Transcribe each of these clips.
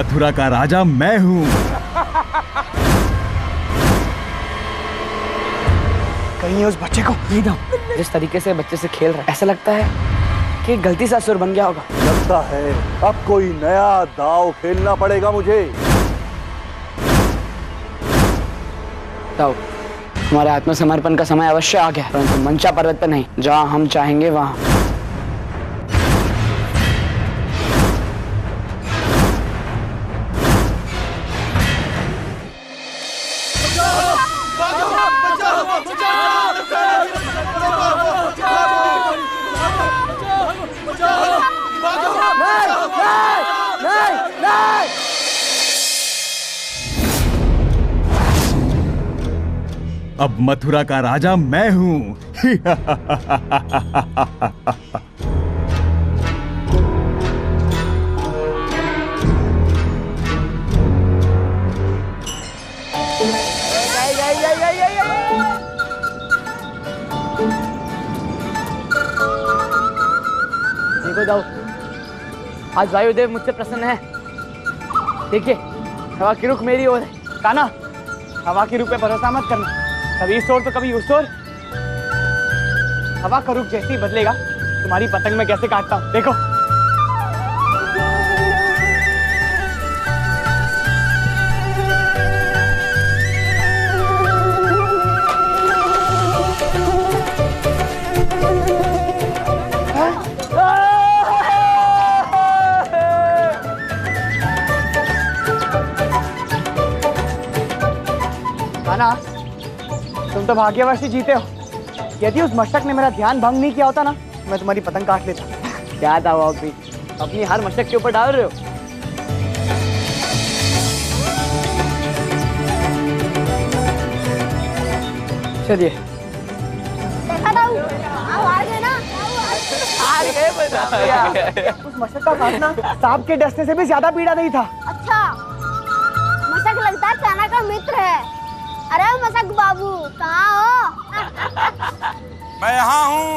मथुरा का राजा मैं हूँ। कहीं उस बच्चे को नहीं दो। जिस तरीके से बच्चे से खेल रहा है ऐसा लगता है कि गलती से असुर बन गया होगा। लगता है अब कोई नया दाव खेलना पड़ेगा मुझे। ताऊ, हमारे आत्मसमर्पण का समय अवश्य आ गया, परंतु मंचा पर्वत पर नहीं, जहाँ हम चाहेंगे वहाँ। अब मथुरा का राजा मैं हूँ। देखो दाऊ, आज वायुदेव मुझसे प्रसन्न है। देखिए, हवा की रुख मेरी ओर है। कान्हा, हवा की रुख पे भरोसा मत करना, कभी इस ओर तो कभी उस ओर। हवा का रुख जैसे ही बदलेगा तुम्हारी पतंग मैं कैसे काटता हूँ देखो। कान्हा, तुम तो भाग्यवश ही जीते हो। यदि उस मशक ने मेरा ध्यान भंग नहीं किया होता ना, मैं तुम्हारी पतंग काट लेता। क्या था वो भी अपनी हर मशक के ऊपर डाल रहे हो। चलिए, देखा था हार गए ना। उस मशक का काटना सांप के डसने से भी ज्यादा पीड़ा नहीं था। अच्छा, मशक लगता है कान्हा का मित्र है। अरे मशक बाबू, कहाँ हो? मैं यहाँ हूँ।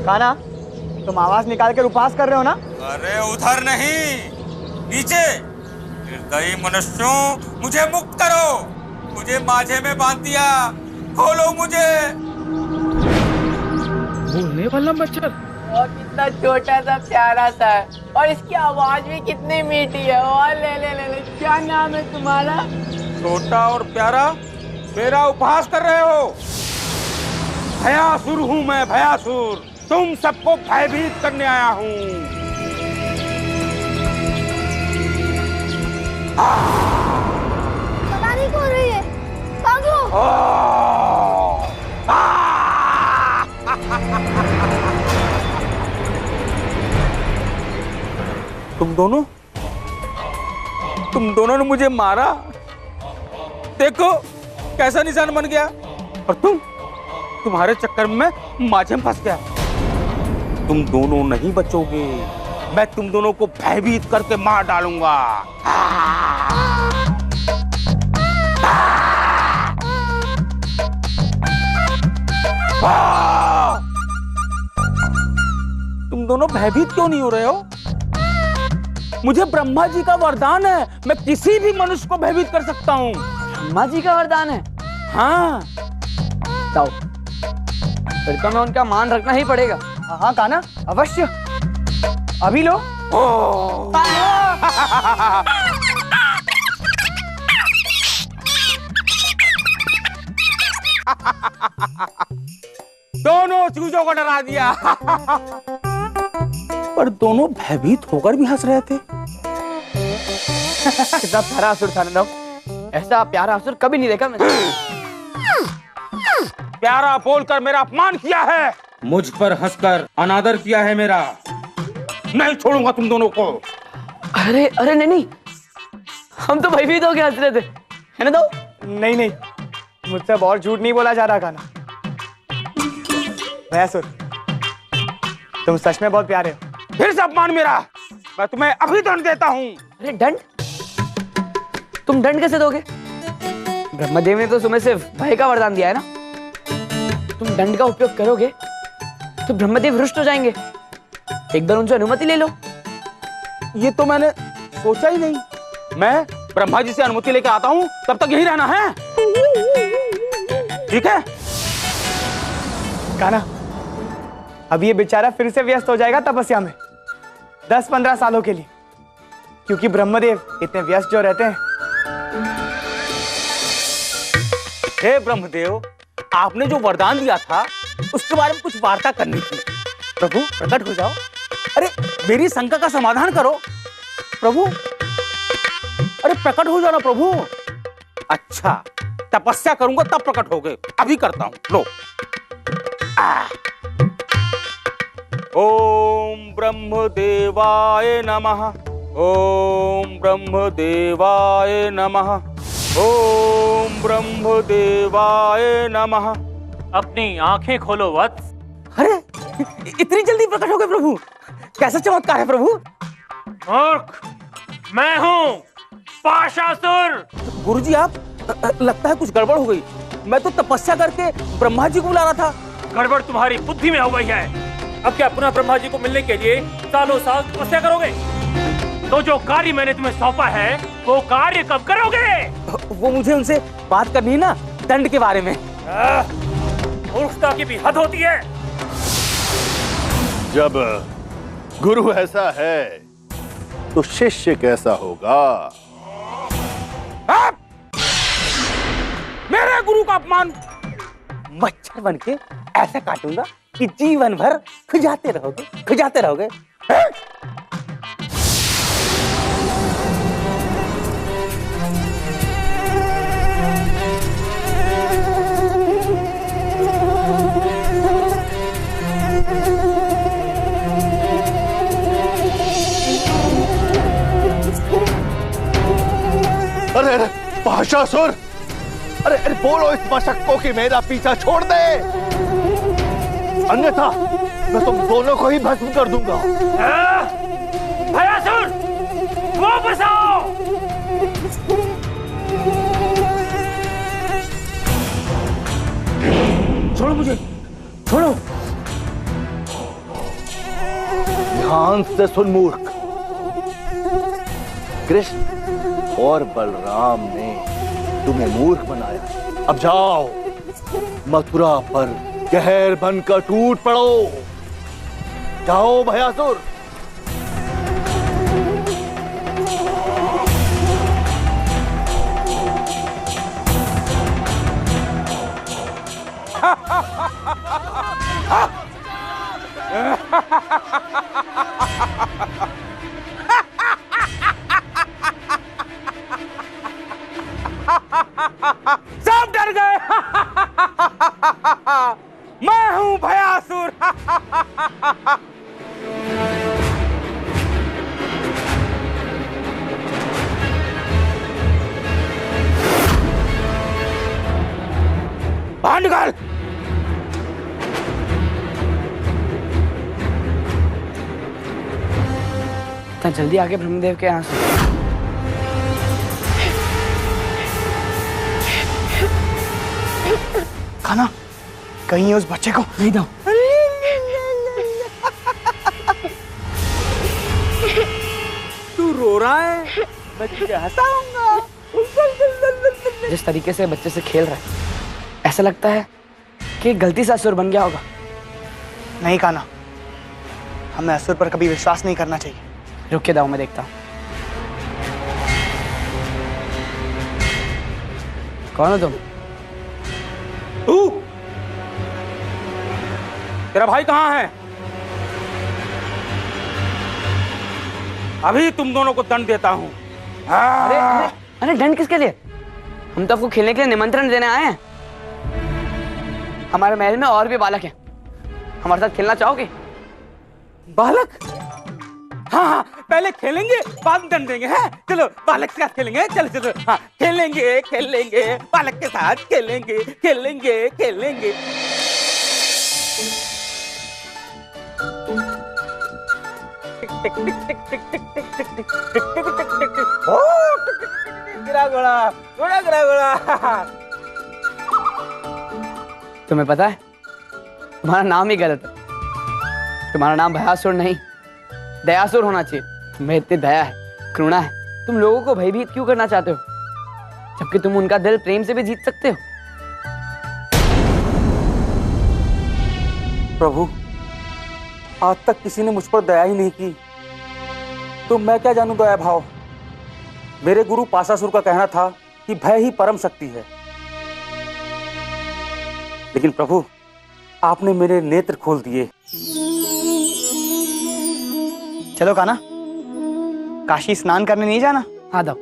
कान्हा, तुम आवाज निकाल कर उपवास कर रहे हो ना? अरे उधर नहीं, नीचे। निर्दयी मनुष्यों, मुझे मुक्त करो। मुझे माझे में बांध दिया, खोलो मुझे। बोलने वाला बच्चा और कितना छोटा सा प्यारा सा है, और इसकी आवाज भी कितनी मीठी है। और ले ले ले ले, क्या नाम है तुम्हारा? छोटा और प्यारा, मेरा उपहास कर रहे हो। भयासुर हूँ मैं, भयासुर। तुम सबको भयभीत करने आया हूँ। पता नहीं कौन रही है। भागो। तुम दोनों ने मुझे मारा। देखो कैसा निशान बन गया। और तुम्हारे चक्कर में मैं माझे में फंस गया। तुम दोनों नहीं बचोगे। मैं तुम दोनों को भयभीत करके मार डालूंगा। तुम दोनों भयभीत क्यों नहीं हो रहे हो? मुझे ब्रह्मा जी का वरदान है, मैं किसी भी मनुष्य को भयभीत कर सकता हूँ। ब्रह्मा जी का वरदान है? हाँ। ताऊ, फिर तो मैं उनका मान रखना ही पड़ेगा। हाँ कान्हा, अवश्य। अभी लो। दोनों चूजों को डरा दिया। पर दोनों भयभीत होकर भी हंस रहे थे। कितना प्यारा असुर था ना। ऐसा प्यारा असुर कभी नहीं देखा मैंने। प्यारा बोलकर मेरा अपमान किया है, मुझ पर हंसकर अनादर किया है मेरा। नहीं छोड़ूंगा तुम दोनों को। अरे अरे नहीं नहीं, हम तो भयभीत हो गए हंस रहे थे, है ना ताऊ? नहीं नहीं, मुझसे अब और झूठ नहीं बोला जा रहा कान्हा। भयासुर, तुम सच में बहुत प्यारे हो। फिर से अपमान मेरा। मैं तुम्हें अभी दंड देता हूँ। अरे दंड? तुम दंड कैसे दोगे? ब्रह्मदेव ने तो तुम्हें सिर्फ भय का वरदान दिया है ना। तुम दंड का उपयोग करोगे तो ब्रह्मदेव रुष्ट हो जाएंगे। एक बार उनसे अनुमति ले लो। ये तो मैंने सोचा ही नहीं। मैं ब्रह्मा जी से अनुमति लेकर आता हूँ, तब तक यही रहना है। ठीक है? कान्हा, अब ये बेचारा फिर से व्यस्त हो जाएगा तपस्या में 10-15 सालों के लिए, क्योंकि ब्रह्मदेव इतने व्यस्त जो रहते हैं। हे ब्रह्मदेव, आपने जो वरदान दिया था उसके बारे में कुछ वार्ता करनी थी। प्रभु प्रकट हो जाओ। अरे मेरी शंका का समाधान करो प्रभु। अरे प्रकट हो जाओ ना प्रभु। अच्छा, तपस्या करूंगा तब प्रकट हो गए। अभी करता हूं, लो। ओम ब्रह्मदेवाय नमः। ओम ब्रह्मदेवाय नमः। ओम ब्रह्मदेवाय नमः। अपनी आंखें खोलो वत्स। अरे इतनी जल्दी प्रकट हो गए प्रभु, कैसा चमत्कार है प्रभु। मूर्ख, मैं हूँ पाशासुर। गुरुजी आप लगता है कुछ गड़बड़ हो गई। मैं तो तपस्या करके ब्रह्मा जी को बुला रहा था। गड़बड़ तुम्हारी बुद्धि में हो गई है। अब क्या पुनः ब्रह्मा जी को मिलने के लिए सालों साल तपस्या करोगे? तो जो कार्य मैंने तुम्हें सौंपा है वो कार्य कब करोगे? वो मुझे उनसे बात करनी है ना, दंड के बारे में। मूर्खता की भी हद होती है। जब गुरु ऐसा है तो शिष्य कैसा होगा? मेरे गुरु का अपमान। मच्छर बन के ऐसा काटूंगा कि जीवन भर खुजाते रहोगे, खुजाते रहोगे। अरे अरे पाशासुर, अरे अरे बोलो इस मशक को कि मेरा पीछा छोड़ दे, अन्यथा मैं तुम दोनों को ही भस्म कर दूंगा। भयासुर, वापस आओ। छोड़ो मुझे, छोड़ो। ध्यान से सुन मूर्ख, कृष्ण और बलराम ने तुम्हें मूर्ख बनाया। अब जाओ, मथुरा पर कहर बनकर टूट पड़ो। जाओ भयासुर। सब डर गए। मैं हूं भयासुर। बाहर निकाल। इतना जल्दी आके ब्रह्मदेव के यहाँ से? कान्हा, कहीं उस बच्चे को नहीं दो। तू रो रहा है, मैं तुझे हंसाऊंगा। जिस तरीके से बच्चे से खेल रहा है, ऐसा लगता है कि गलती से असुर बन गया होगा। नहीं कान्हा, हमें असुर पर कभी विश्वास नहीं करना चाहिए। रुक के दाओ, मैं देखता हूँ। कौन हो तुम? तू? तेरा भाई कहाँ है? अभी तुम दोनों को दंड देता हूं। अरे अरे अरे, दंड किसके लिए? हम तो आपको खेलने के लिए निमंत्रण देने आए हैं। हमारे महल में और भी बालक हैं, हमारे साथ खेलना चाहोगे? बालक? हाँ हाँ, पहले खेलेंगे बाद में दंड देंगे। हैं? चलो बालक के साथ खेलेंगे। चलो चलो, हाँ खेलेंगे खेलेंगे, बालक के साथ खेलेंगे खेलेंगे खेलेंगे। गिरा घोड़ा, घोड़ा गिरा घोड़ा। तुम्हें पता है, तुम्हारा नाम ही गलत है। तुम्हारा नाम भयासुर नहीं, दयासुर होना चाहिए। तुम्हें इतनी दया है, करुणा है, तुम लोगों को भयभीत क्यों करना चाहते हो, जबकि तुम उनका दिल प्रेम से भी जीत सकते हो। प्रभु, आज तक किसी ने मुझ पर दया ही नहीं की, तो मैं क्या जानूं दया भाव। मेरे गुरु पासासुर का कहना था कि भय ही परम शक्ति है, लेकिन प्रभु आपने मेरे नेत्र खोल दिए। चलो कान्हा, काशी स्नान करने नहीं जाना? हाँ दाऊ।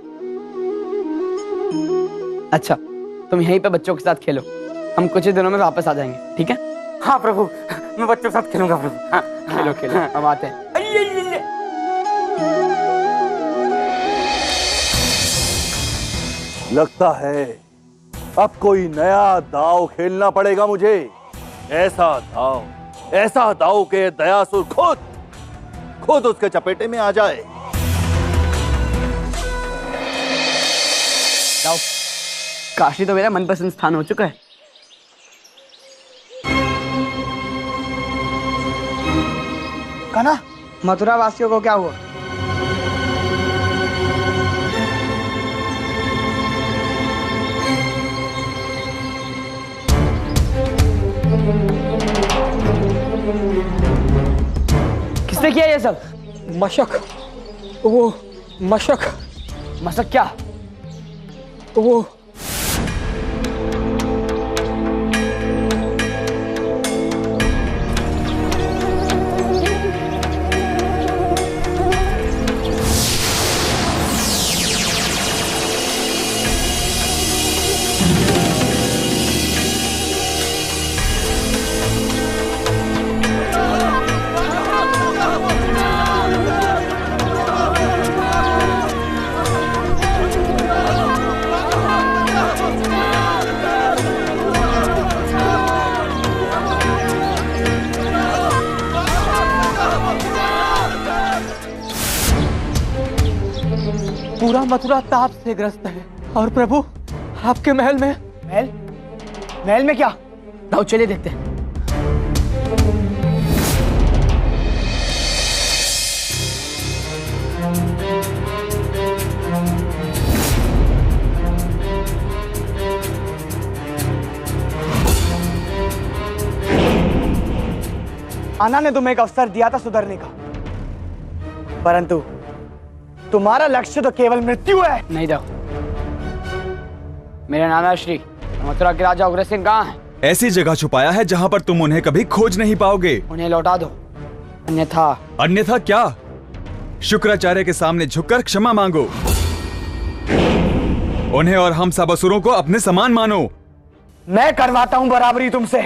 अच्छा, तुम यहीं पे बच्चों के साथ खेलो, हम कुछ ही दिनों में वापस आ जाएंगे, ठीक है? हाँ प्रभु, मैं बच्चों के साथ खेलूंगा प्रभु। हाँ, खेलो खेलो, हम आते हैं। लगता है अब कोई नया दाव खेलना पड़ेगा मुझे। ऐसा दाव के दयासुर खुद उसके चपेटे में आ जाए। दाऊ, काशी तो मेरा मनपसंद स्थान हो चुका है। कान्हा, मथुरा वासियों को क्या हुआ? किसने किया ये सब? मशक, वो मशक, मशक क्या? वो पूरा मथुरा ताप से ग्रस्त है। और प्रभु, आपके महल में? महल में क्या? दाऊ चलिए देखते हैं। आना ने तुम्हें एक अवसर दिया था सुधरने का, परंतु तुम्हारा लक्ष्य तो केवल मृत्यु है। नहीं दाऊ, मेरे नाना श्री मथुरा के राजा उग्रसेन कहाँ हैं? ऐसी जगह छुपाया है जहां पर तुम उन्हें कभी खोज नहीं पाओगे। उन्हें लौटा दो, अन्यथा क्या? शुक्राचार्य के सामने झुककर क्षमा मांगो। उन्हें और हम सब असुरों को अपने समान मानो। मैं करवाता हूं बराबरी तुमसे।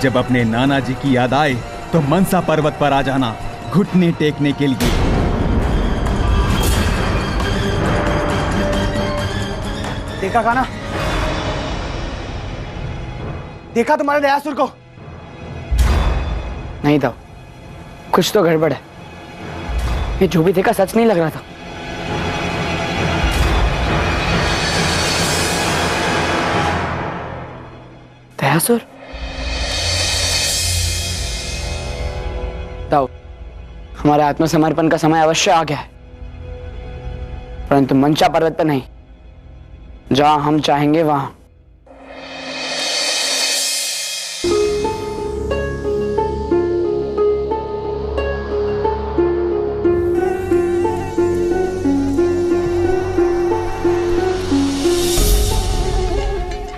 जब अपने नाना जी की याद आए तो मनसा पर्वत पर आ जाना, घुटने टेकने के लिए। देखा कान्हा, देखा तुम्हारे दयासुर को? नहीं दाऊ, कुछ तो गड़बड़ है। ये जो भी देखा सच नहीं लग रहा था। दयासुर? दाऊ, हमारे आत्मसमर्पण का समय अवश्य आ गया है, परंतु मंचा पर्वत पर नहीं, जहां हम चाहेंगे वहां।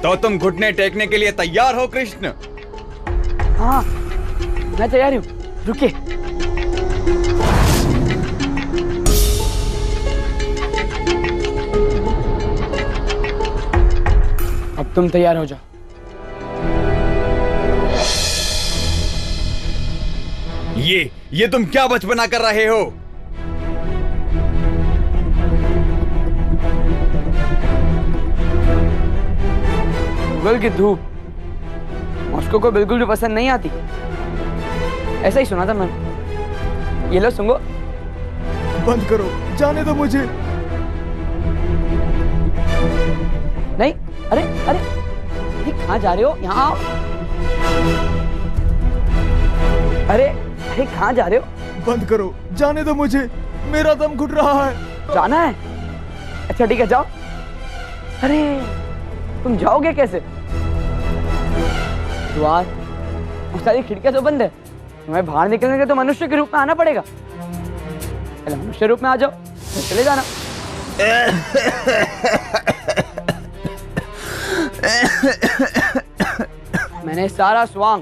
तो तुम घुटने टेकने के लिए तैयार हो कृष्ण? हाँ, मैं तैयार हूं। रुकिए। अब तुम तैयार हो जाओ। ये तुम क्या बचपना कर रहे हो? गूगल की धूप मॉस्को को बिल्कुल भी पसंद नहीं आती, ऐसा ही सुना था मैंने। ये लो सुंगो। बंद करो, जाने दो मुझे। नहीं, अरे अरे ये कहाँ जा रहे हो? यहाँ आओ। अरे अरे कहाँ जा रहे हो? बंद करो, जाने दो मुझे, मेरा दम घुट रहा है। जाना है? अच्छा ठीक है, जाओ। अरे तुम जाओगे कैसे? द्वार और सारी खिड़कियां तो बंद है। तुम्हें बाहर निकलने के तो मनुष्य के रूप में आना पड़ेगा। पहले मनुष्य रूप में आ जाओ, फिर चले जाना। मैंने सारा स्वांग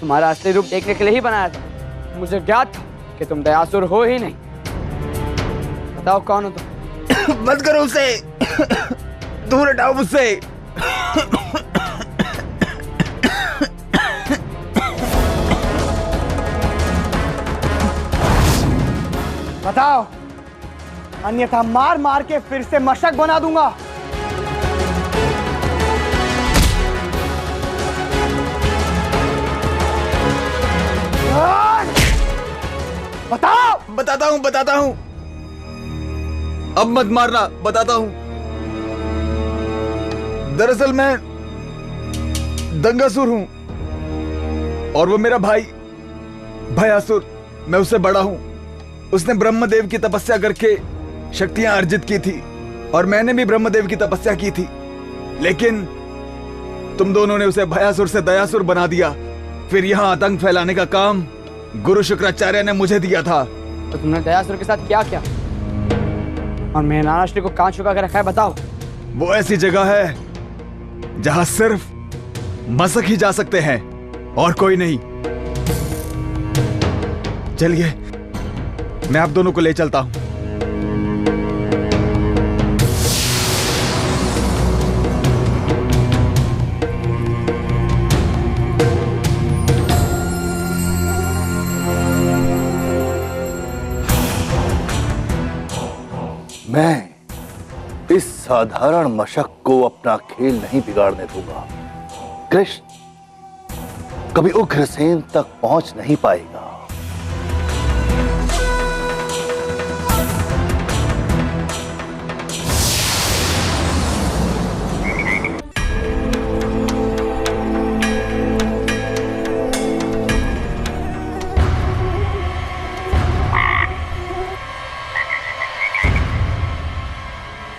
तुम्हारा असली रूप देखने के लिए ही बनाया था। मुझे ज्ञात था कि तुम दयासुर हो ही नहीं। बताओ कौन हो तुम? बंद करो उसे, दूर हटाओ मुझसे। बताओ, अन्यथा मार मार के फिर से मशक बना दूंगा। बताओ। बताता हूं। अब मत मारना, बताता हूं। दरअसल मैं दंगासुर हूं और वो मेरा भाई भयासुर, मैं उससे बड़ा हूं। उसने ब्रह्मदेव की तपस्या करके शक्तियां अर्जित की थी और मैंने भी ब्रह्मदेव की तपस्या की थी, लेकिन तुम दोनों ने उसे भयासुर से दयासुर बना दिया। फिर यहां आतंक फैलाने का काम गुरु शुक्राचार्य ने मुझे दिया था। तो तुमने दयासुर के साथ क्या किया और मैं नानाश्री को कहां छुपा के रखा है? बताओ। वो ऐसी जगह है जहां सिर्फ मशक ही जा सकते हैं और कोई नहीं। चलिए, मैं आप दोनों को ले चलता हूं। मैं इस साधारण मशक को अपना खेल नहीं बिगाड़ने दूंगा। कृष्ण कभी उग्रसेन तक पहुंच नहीं पाएगा।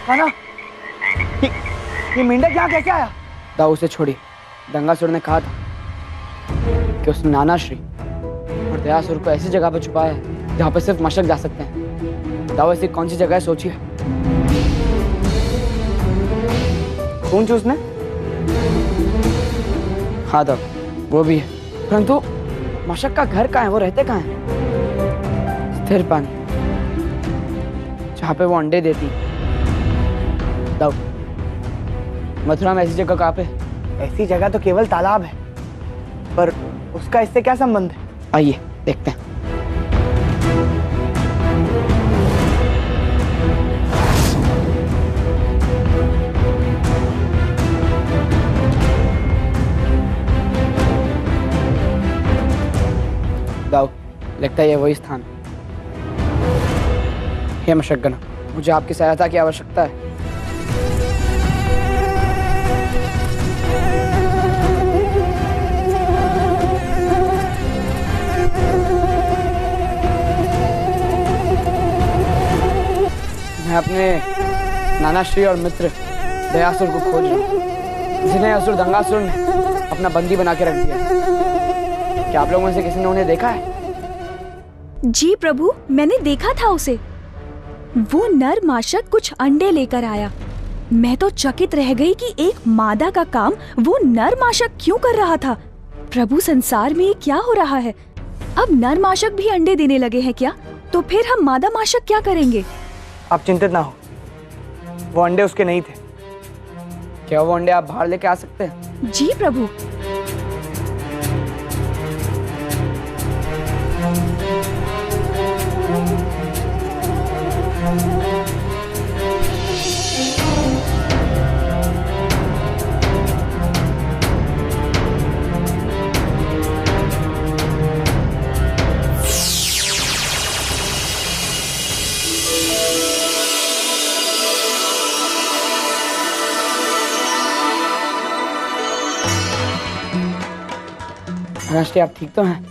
कान्हा, ये मेंढक यहाँ कैसे आया? दाऊ उसे छोड़िए। दंगासुर ने कहा था कि उसने नानाश्री और दयासुर को ऐसी जगह पर छुपाया है जहाँ पर सिर्फ मशक जा सकते हैं। दाऊ ऐसी कौन सी जगह है सोचिए। कौन सी उसने? हाँ दाऊ, वो भी है, परंतु मशक का घर कहाँ है? वो रहते कहाँ है? स्थिर पानी, जहाँ पे वो अंडे देती। दाऊ, मथुरा में ऐसी जगह कहाँ पे? ऐसी जगह तो केवल तालाब है, पर उसका इससे क्या संबंध है? आइए देखते हैं। दाऊ, लगता है ये वही स्थान है। हे मशक्कना, मुझे आपकी सहायता की आवश्यकता है। मैं अपने नानाश्री और मित्र दयासुर को खोज रहा हूँ, जिन्हें असुर दंगासुर ने अपना बंदी बना के रख दिया। क्या आप लोगों में से किसी ने उन्हें देखा है? जी प्रभु, मैंने देखा था उसे। वो नर माशक कुछ अंडे लेकर आया। मैं तो चकित रह गई कि एक मादा का काम वो नर माशक क्यों कर रहा था। प्रभु, संसार में ये क्या हो रहा है? अब नर माशक भी अंडे देने लगे हैं क्या? तो फिर हम मादा माशक क्या करेंगे? आप चिंतित ना हो, वो अंडे उसके नहीं थे। क्या वो अंडे आप बाहर लेके आ सकते हैं? जी प्रभु। राष्ट्रीय आप ठीक तो हैं?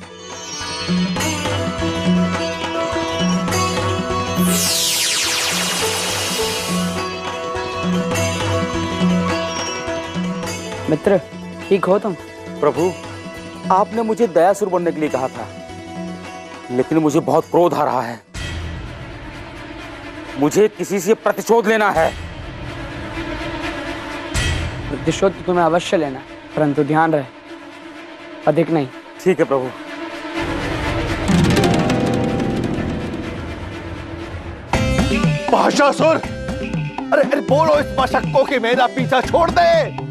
मित्र ठीक हो तुम? प्रभु, आपने मुझे दयासुर बनने के लिए कहा था, लेकिन मुझे बहुत क्रोध आ रहा है। मुझे किसी से प्रतिशोध लेना है। प्रतिशोध तो तुम्हें अवश्य लेना, परंतु ध्यान रहे, अधिक नहीं। ठीक है प्रभु। महाशासुर, अरे बोलो इस मशक्को कि मेरा पीछा छोड़ दे।